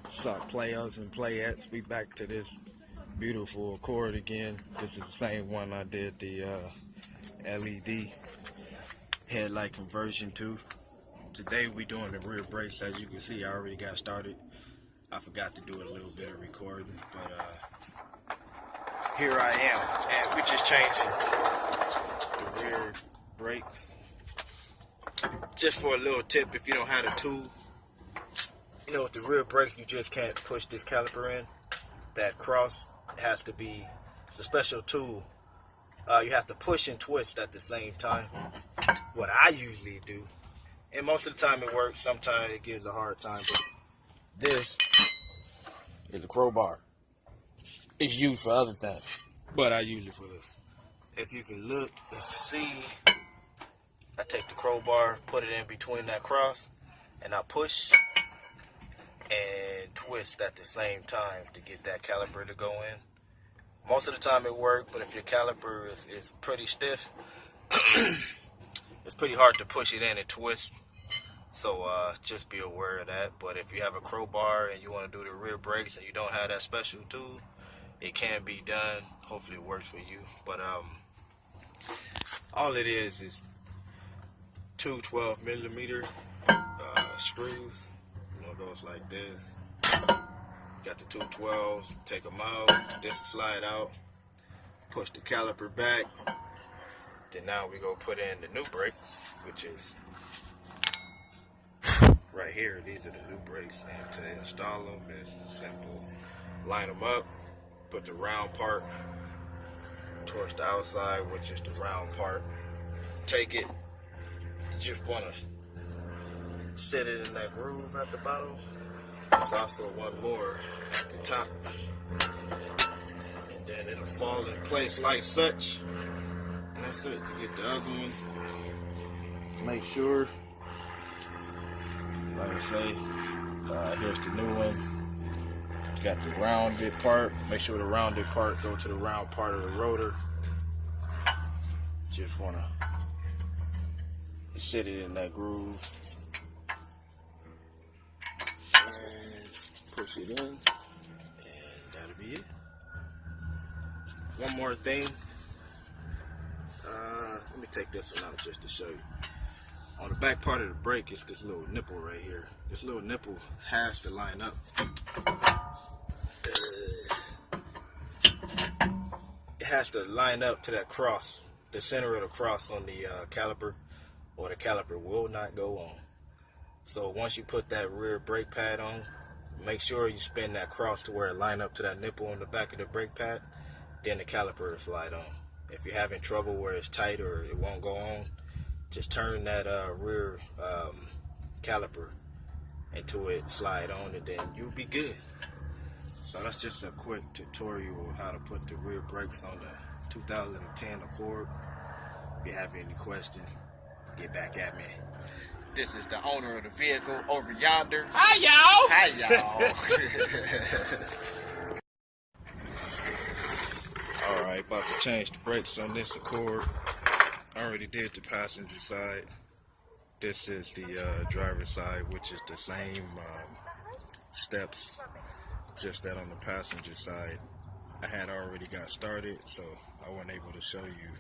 What's up, players and playettes? We back to this beautiful Accord again. This is the same one I did the LED headlight conversion to. Today we doing the rear brakes. As you can see, I already got started. I forgot to do a little bit of recording, but here I am, and we're just changing the rear brakes. Just for a little tip, if you don't have the tool, you know, with the rear brakes, you just can't push this caliper in. That cross has to be, it's a special tool. You have to push and twist at the same time. What I usually do, and most of the time it works, sometimes it gives a hard time, but this is a crowbar. It's used for other things, but I use it for this. If you can look and see, I take the crowbar, put it in between that cross, and I push and twist at the same time to get that caliper to go in. Most of the time it works, but if your caliper is pretty stiff, it's pretty hard to push it in and twist. So just be aware of that. But if you have a crowbar and you want to do the rear brakes and you don't have that special tool, it can be done. Hopefully it works for you. But all it is two 12mm screws. Goes like this. Got the two 12s, take them out, this will slide out, push the caliper back. Then now we go put in the new brakes, which is right here. These are the new brakes, and to install them is simple. Line them up, put the round part towards the outside, which is the round part. Take it, you just want to set it in that groove at the bottom. There's also one more at the top, and then it'll fall in place like such, and that's it. You get the other one. Make sure, like I say, here's the new one. You got the rounded part. Make sure the rounded part go to the round part of the rotor. Just want to set it in that groove. Push it in, and that'll be it. One more thing. Let me take this one out just to show you. On the back part of the brake is this little nipple right here. This little nipple has to line up. It has to line up to that cross, the center of the cross on the caliper, or the caliper will not go on. So once you put that rear brake pad on, make sure you spin that cross to where it line up to that nipple on the back of the brake pad. Then the caliper will slide on. If you're having trouble where it's tight or it won't go on, just turn that rear caliper until it slide on, and then you'll be good. So that's just a quick tutorial on how to put the rear brakes on the 2010 Accord. If you have any questions, get back at me. This is the owner of the vehicle over yonder. Hi, y'all. Hi, y'all. Alright, about to change the brakes on this Accord. I already did the passenger side. This is the driver's side, which is the same steps, just that on the passenger side I had already got started, so I wasn't able to show you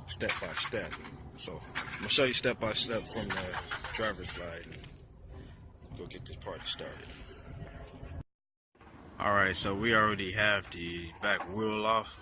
step by step. So I'm gonna show you step by step from the driver's side and go get this party started. Alright, so we already have the back wheel off.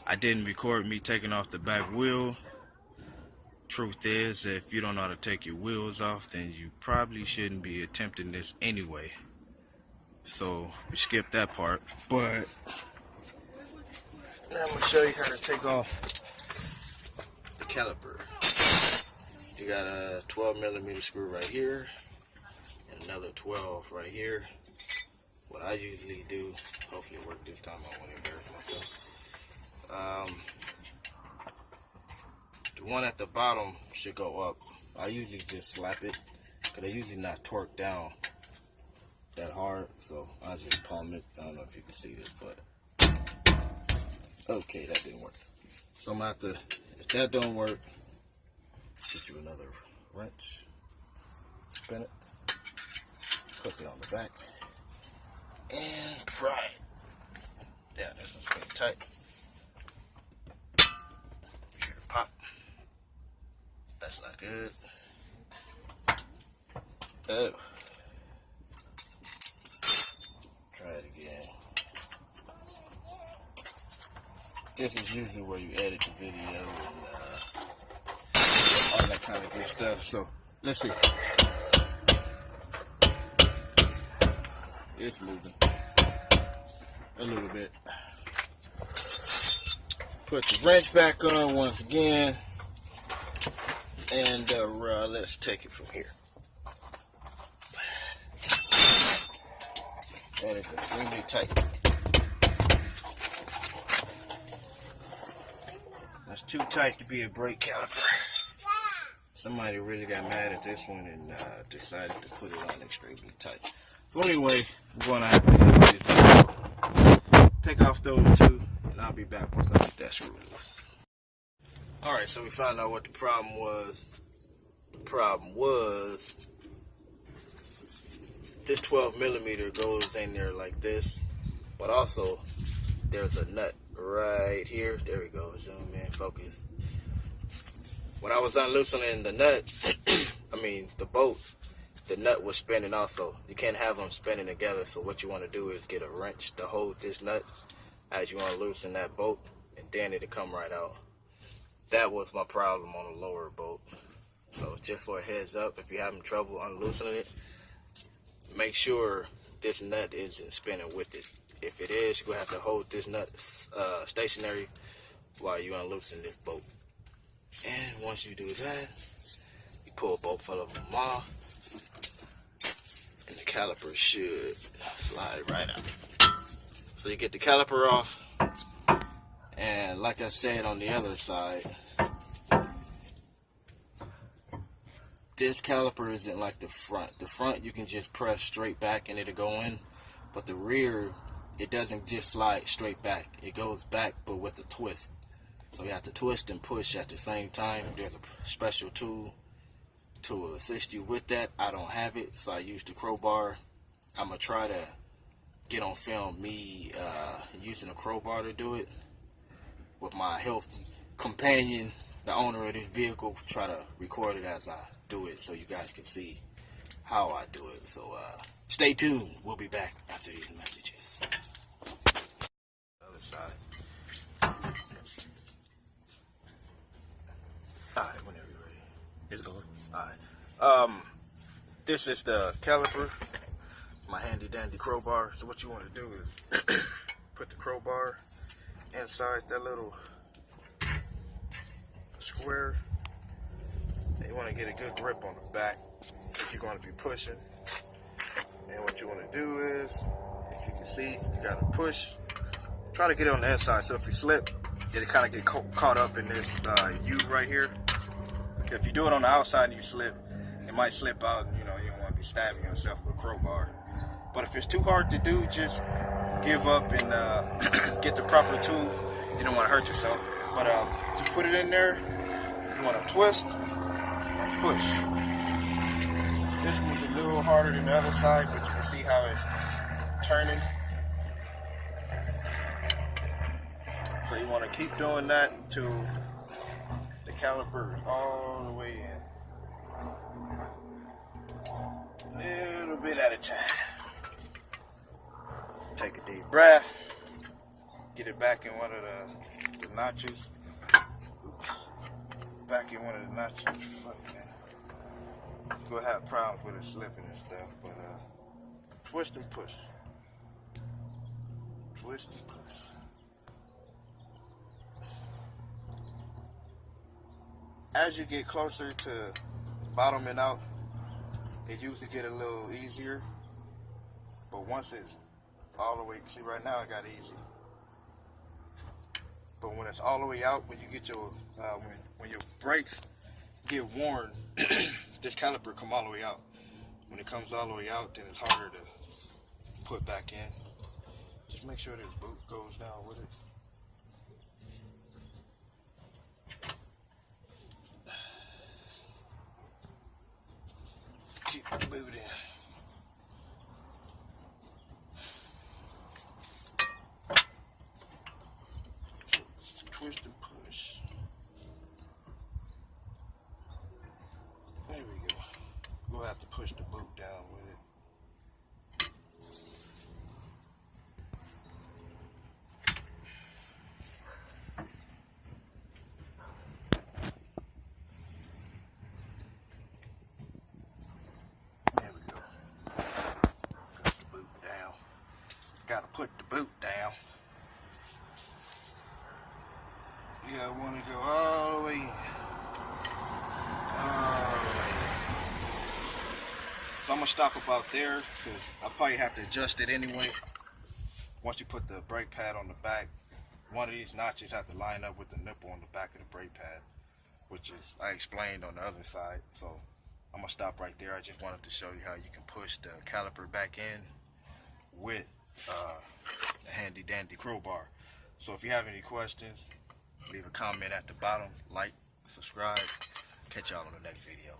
I didn't record me taking off the back wheel. Truth is, if you don't know how to take your wheels off, then you probably shouldn't be attempting this anyway. So we skipped that part, but now I'm gonna show you how to take off the caliper. You got a 12mm screw right here and another 12 right here. What I usually do, hopefully it worked this time, I won't embarrass myself. The one at the bottom should go up. I usually just slap it because they're usually not torqued down that hard, so I just palm it. I don't know if you can see this, but okay, that didn't work. So I'm gonna have to, if that don't work, get you another wrench, spin it, hook it on the back, and pry it. Yeah, this one's pretty tight. Hear the pop. That's not good. Oh. Try it again. This is usually where you edit the video and all that kind of good stuff. So let's see. It's moving a little bit. Put the wrench back on once again, and let's take it from here. That is extremely tight. That's too tight to be a brake caliper. Somebody really got mad at this one and decided to put it on extremely tight. So anyway, I'm going to have to take off those two, and I'll be back once I get that screw loose. Alright, so we found out what the problem was. The problem was this 12mm goes in there like this, but also there's a nut right here. There we go. Zoom in, focus. When I was unloosening the nut, the bolt, the nut was spinning also. You can't have them spinning together, so what you want to do is get a wrench to hold this nut as you want to loosen that bolt, and then it'll come right out. That was my problem on the lower bolt. So just for a heads up, if you're having trouble unloosening it, make sure this nut isn't spinning with it. If it is, you're going to have to hold this nut stationary while you unloosen this bolt. And once you do that, you pull both of them off, and the caliper should slide right out. So you get the caliper off, and like I said on the other side, this caliper isn't like the front. The front you can just press straight back and it'll go in, but the rear, it doesn't just slide straight back. It goes back but with a twist. So you have to twist and push at the same time. There's a special tool to assist you with that. I don't have it, so I use the crowbar. I'm going to try to get on film me using a crowbar to do it with my health companion, the owner of this vehicle. Try to record it as I do it so you guys can see how I do it. So stay tuned. We'll be back after these messages. Other side. Alright, whenever you're ready. It's going. Alright. This is the caliper, my handy dandy crowbar. So what you want to do is put the crowbar inside that little square. And you want to get a good grip on the back that you're going to be pushing. And what you want to do is, if you can see, you got to push. Try to get it on the inside, so if you slip, it'll kind of get caught up in this U right here. If you do it on the outside and you slip, it might slip out, and you don't want to be stabbing yourself with a crowbar. But if it's too hard to do, just give up and get the proper tool. You don't want to hurt yourself. But just put it in there. You want to twist and push. This one's a little harder than the other side, but you can see how it's turning. So you want to keep doing that until the caliper is all the way in. A little bit at a time. Take a deep breath. Get it back in one of the notches. Oops. Back in one of the notches. Fuck, man. Go have problems with it slipping and stuff, but twist and push. Twist and push. As you get closer to bottoming out, it usually get a little easier. But once it's all the way, see right now I got easy. But when it's all the way out, when you get your, when your brakes get worn, this caliper come all the way out. When it comes all the way out, then it's harder to put back in. Just make sure this boot goes down with it. Keep the boot in. gonna stop about there because I'll probably have to adjust it anyway. Once you put the brake pad on the back, one of these notches have to line up with the nipple on the back of the brake pad, which is I explained on the other side. So I'm gonna stop right there. I just wanted to show you how you can push the caliper back in with the handy dandy crowbar. So if you have any questions, leave a comment at the bottom, like, subscribe. Catch y'all on the next video.